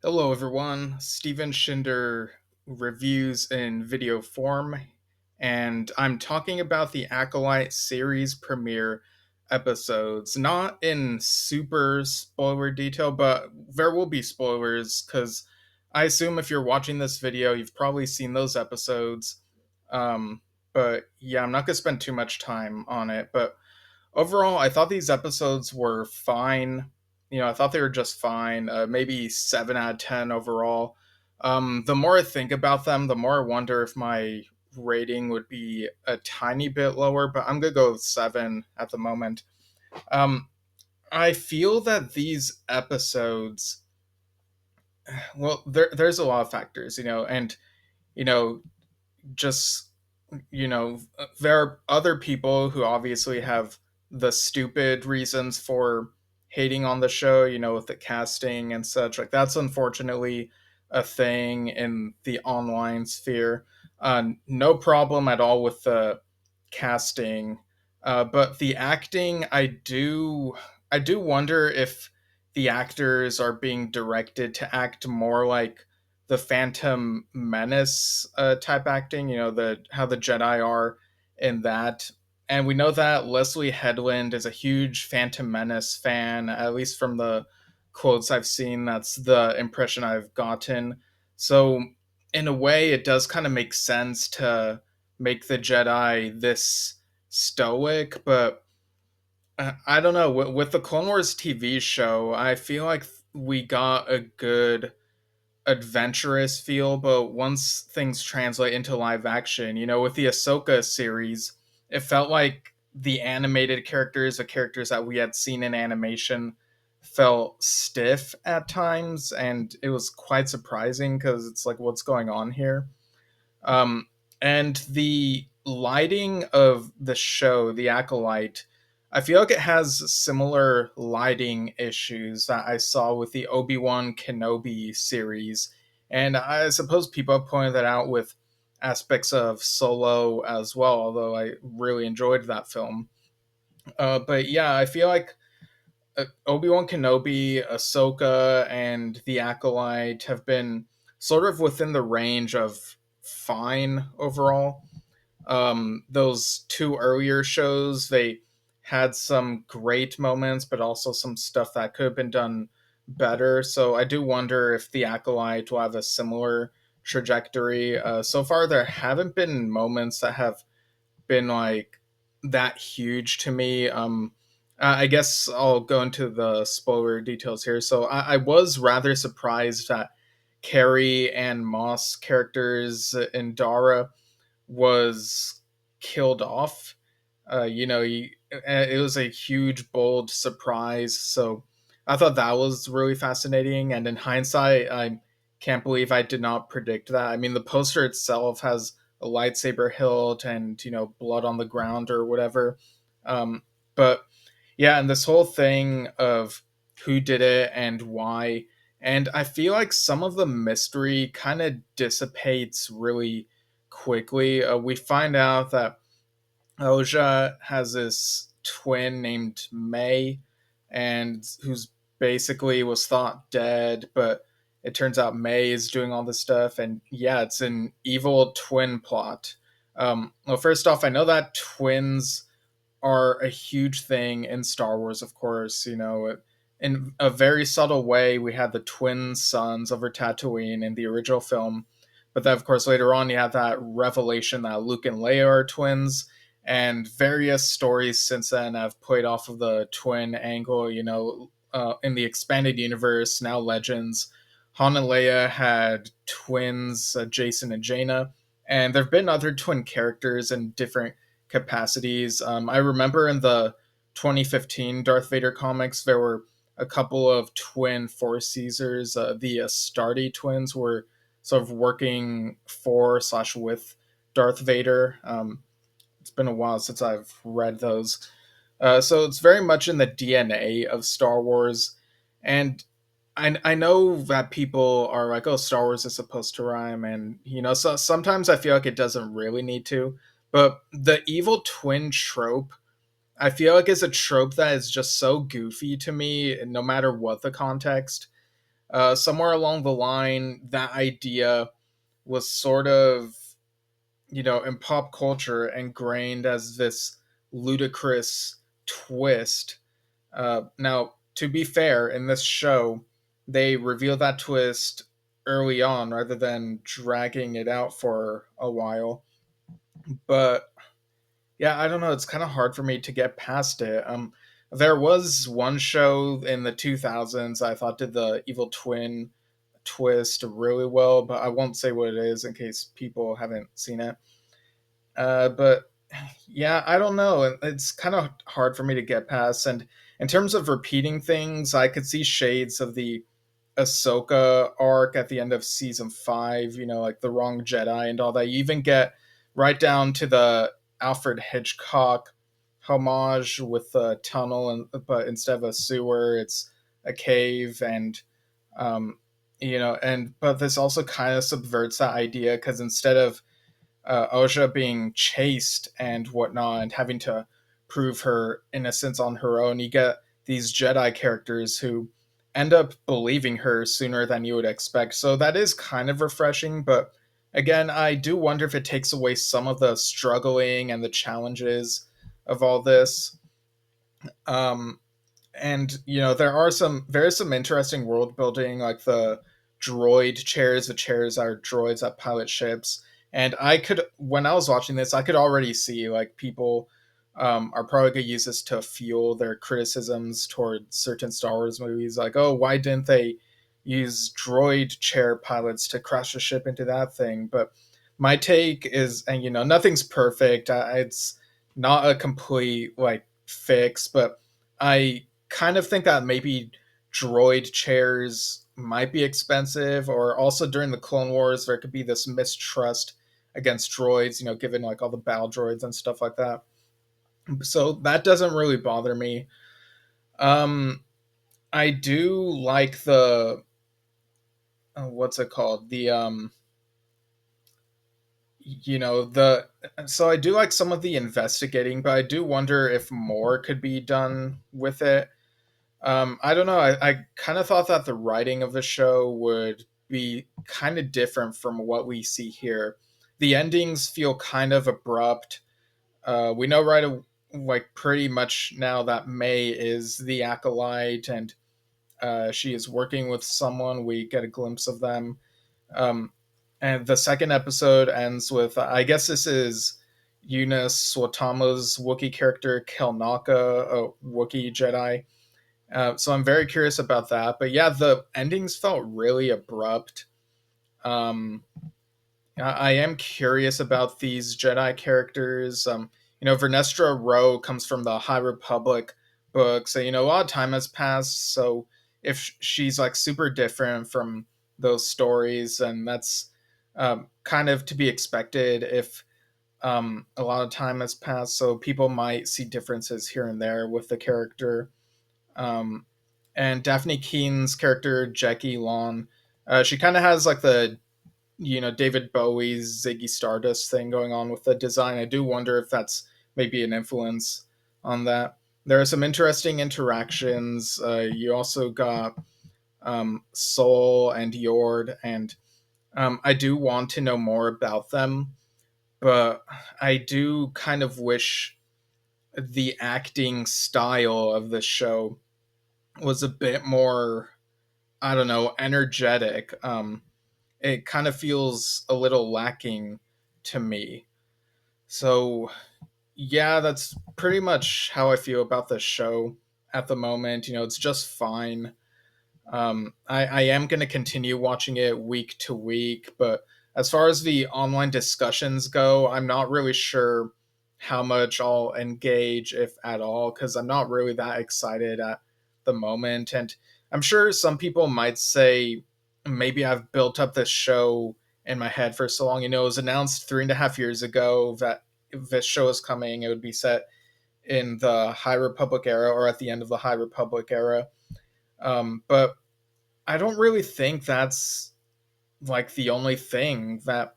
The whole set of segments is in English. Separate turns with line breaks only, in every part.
Hello, everyone. Steven Schinder reviews in video form, and I'm talking about the Acolyte series premiere episodes. Not in super spoiler detail, but there will be spoilers because I assume if you're watching this video, you've probably seen those episodes. Um, but yeah, I'm not going to spend too much time on it. But overall, I thought these episodes were fine. I thought they were just fine. Maybe 7 out of 10 overall. The more I think about them, the more I wonder if my rating would be a tiny bit lower. But I'm gonna go with 7 at the moment. Um, I feel that these episodes, well, there's a lot of factors, and you know, just there are other people who obviously have the stupid reasons for hating on the show, with the casting and such. Like, that's unfortunately a thing in the online sphere. No problem at all with the casting, but the acting, I do wonder if the actors are being directed to act more like the Phantom Menace type acting, the how the Jedi are in that. And we know that Leslie Headland is a huge Phantom Menace fan, at least from the quotes I've seen. That's the impression I've gotten. So, in a way, it does kind of make sense to make the Jedi this stoic, but I don't know. With the Clone Wars TV show, I feel like we got a good adventurous feel, but once things translate into live action, with the Ahsoka series, it felt like the animated characters, the characters that we had seen in animation, felt stiff at times, and it was quite surprising because it's like, what's going on here? Um, and the lighting of the show, The Acolyte, I feel like it has similar lighting issues that I saw with the Obi-Wan Kenobi series. And I suppose people have pointed that out with aspects of Solo as well, although I really enjoyed that film. But yeah, I feel like Obi-Wan Kenobi, Ahsoka, and The Acolyte have been sort of within the range of fine overall. Those two earlier shows, they had some great moments, but also some stuff that could have been done better. So I do wonder if The Acolyte will have a similar trajectory. So far, there haven't been moments that have been like that huge to me. I guess I'll go into the spoiler details here. So I was rather surprised that Carrie and Moss characters in Dara was killed off. It was a huge, bold surprise. So I thought that was really fascinating. And in hindsight, I can't believe I did not predict that. I mean, the poster itself has a lightsaber hilt and, blood on the ground or whatever. Um, but yeah, and this whole thing of who did it and why. And I feel like some of the mystery kind of dissipates really quickly. We find out that Oja has this twin named May, and who's basically was thought dead, but it turns out May is doing all this stuff, and yeah, it's an evil twin plot. Well, first off, I know that twins are a huge thing in Star Wars, of course. In a very subtle way, we had the twin sons over Tatooine in the original film. But then, of course, later on, you have that revelation that Luke and Leia are twins. And various stories since then have played off of the twin angle. In the expanded universe, now Legends, Han and Leia had twins, Jason and Jaina. And there have been other twin characters in different capacities. I remember in the 2015 Darth Vader comics, there were a couple of twin Force Caesars. The Astartes twins were sort of working for slash with Darth Vader. It's been a while since I've read those. So it's very much in the DNA of Star Wars. And I know that people are like, oh, Star Wars is supposed to rhyme. And, so sometimes I feel like it doesn't really need to. But the evil twin trope, I feel like is a trope that is just so goofy to me, no matter what the context. Somewhere along the line, that idea was sort of, in pop culture ingrained as this ludicrous twist. Now, to be fair, in this show, they reveal that twist early on rather than dragging it out for a while. But yeah, I don't know. It's kind of hard for me to get past it. There was one show in the 2000s I thought did the evil twin twist really well, but I won't say what it is in case people haven't seen it. But yeah, I don't know. It's kind of hard for me to get past. And in terms of repeating things, I could see shades of the Ahsoka arc at the end of season 5, like the wrong Jedi and all that. You even get right down to the Alfred Hitchcock homage with the tunnel, but instead of a sewer, it's a cave. And, um, but this also kind of subverts that idea because instead of Oja being chased and whatnot and having to prove her innocence on her own, you get these Jedi characters who end up believing her sooner than you would expect. So that is kind of refreshing, but again, I do wonder if it takes away some of the struggling and the challenges of all this. Um, and there is some interesting world building, like the droid chairs. The chairs are droids that pilot ships, and I could, when I was watching this, I could already see like people are probably going to use this to fuel their criticisms toward certain Star Wars movies, like, oh, why didn't they use droid chair pilots to crash a ship into that thing? But my take is, and nothing's perfect. It's not a complete like fix, but I kind of think that maybe droid chairs might be expensive, or also during the Clone Wars there could be this mistrust against droids, given like all the battle droids and stuff like that. So that doesn't really bother me. um I do like the what's it called, the the so I do like some of the investigating, but I do wonder if more could be done with it. I don't know. I kind of thought that the writing of the show would be kind of different from what we see here. The endings feel kind of abrupt. We know like pretty much now that May is the acolyte, and she is working with someone. We get a glimpse of them. Um, and the second episode ends with, I guess this is Eunice Swatama's Wookiee character, Kelnaka, a Wookiee Jedi. So I'm very curious about that. But yeah, the endings felt really abrupt. Um, I am curious about these Jedi characters. Vernestra Rowe comes from the High Republic books, so a lot of time has passed. So if she's like super different from those stories, and that's kind of to be expected if a lot of time has passed. So people might see differences here and there with the character. Um, and Daphne Keen's character, Jackie Long, she kind of has like the David Bowie's Ziggy Stardust thing going on with the design. I do wonder if that's maybe an influence on that. There are some interesting interactions. You also got Soul and Yord, and I do want to know more about them, but I do kind of wish the acting style of the show was a bit more, I don't know, energetic. It kind of feels a little lacking to me. So, yeah, that's pretty much how I feel about the show at the moment. It's just fine. I am going to continue watching it week to week, but as far as the online discussions go, I'm not really sure how much I'll engage, if at all, because I'm not really that excited at the moment. And I'm sure some people might say maybe I've built up this show in my head for so long. It was announced 3.5 years ago that if this show is coming, it would be set in the High Republic era or at the end of the High Republic era. But I don't really think that's like the only thing that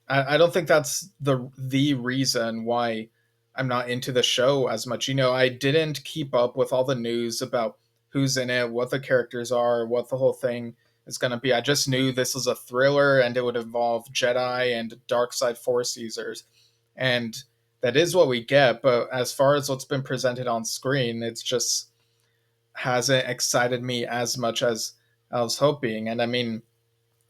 I don't think that's the reason why I'm not into the show as much. I didn't keep up with all the news about who's in it, what the characters are, what the whole thing is going to be. I just knew this was a thriller and it would involve Jedi and dark side Force users. And that is what we get. But as far as what's been presented on screen, it's just hasn't excited me as much as I was hoping. And I mean,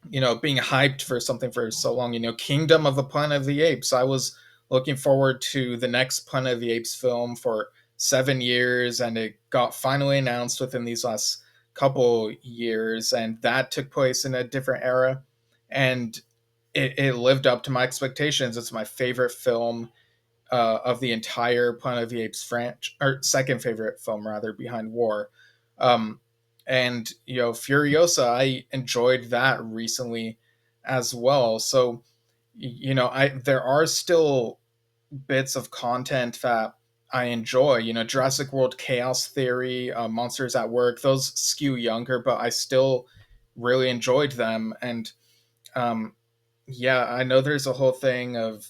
being hyped for something for so long, Kingdom of the Planet of the Apes. I was looking forward to the next Planet of the Apes film for 7 years, and it got finally announced within these last couple years, and that took place in a different era. And it lived up to my expectations. It's my favorite film of the entire Planet of the Apes franchise, or second favorite film rather, behind War. Um, and Furiosa, I enjoyed that recently as well. So I there are still bits of content that I enjoy. Jurassic World Chaos Theory, Monsters at Work. Those skew younger, but I still really enjoyed them. And um, yeah, I know there's a whole thing of,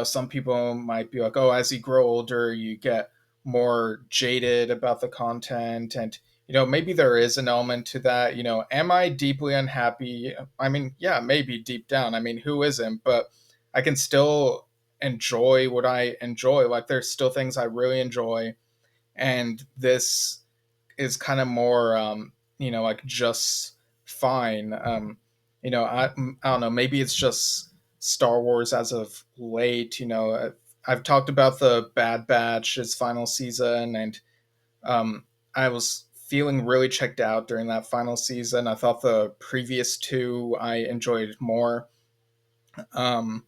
some people might be like, oh, as you grow older, you get more jaded about the content. And, maybe there is an element to that. Am I deeply unhappy? I mean, yeah, maybe deep down. I mean, who isn't? But I can still enjoy what I enjoy. Like, there's still things I really enjoy. And this is kind of more like just fine. I don't know, maybe it's just Star Wars as of late. I've talked about the Bad Batch's final season, and I was feeling really checked out during that final season. I thought the previous two I enjoyed more. um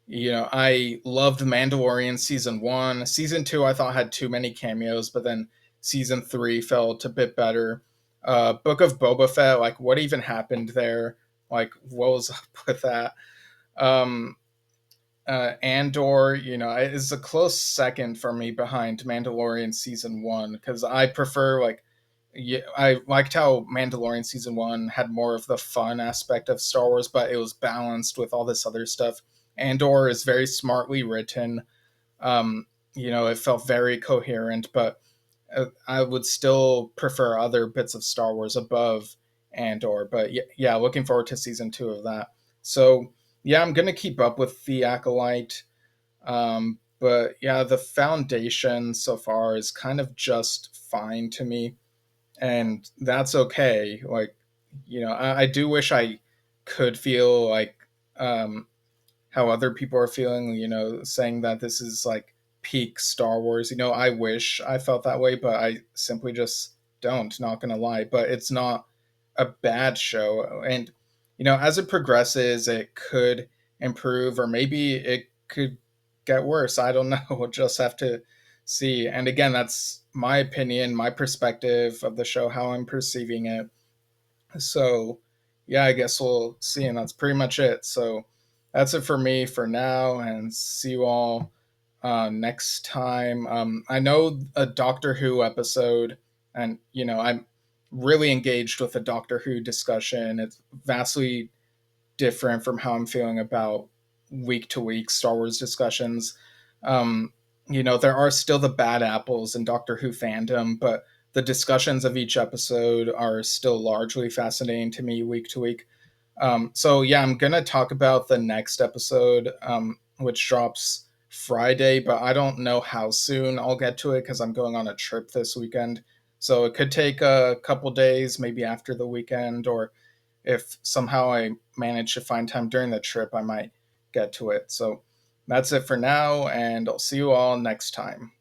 I loved Mandalorian season one. Season two, I thought had too many cameos, but then season three felt a bit better. Book of Boba Fett, like what even happened there? Like what was up with that? Um, Andor, is a close second for me behind Mandalorian season one because I prefer like. Yeah, I liked how Mandalorian season one had more of the fun aspect of Star Wars, but it was balanced with all this other stuff. Andor is very smartly written. Um, it felt very coherent, but I would still prefer other bits of Star Wars above Andor. But yeah, looking forward to season two of that. So yeah, I'm gonna keep up with the Acolyte. But yeah, the foundation so far is kind of just fine to me, and that's okay. Like, I do wish I could feel like how other people are feeling, saying that this is like peak Star Wars. I wish I felt that way, but I simply just don't, not gonna lie. But it's not a bad show. And, as it progresses, it could improve, or maybe it could get worse. I don't know. We'll just have to see. And again, that's my opinion, my perspective of the show, how I'm perceiving it. So, yeah, I guess we'll see. And that's pretty much it. So, that's it for me for now. And see you all next time. I know a Doctor Who episode, and, I'm really engaged with the Doctor Who discussion. It's vastly different from how I'm feeling about week to week Star Wars discussions. Um, there are still the bad apples in Doctor Who fandom, but the discussions of each episode are still largely fascinating to me week to week. So yeah, I'm gonna talk about the next episode, which drops Friday, but I don't know how soon I'll get to it because I'm going on a trip this weekend. So it could take a couple days, maybe after the weekend, or if somehow I manage to find time during the trip, I might get to it. So that's it for now, and I'll see you all next time.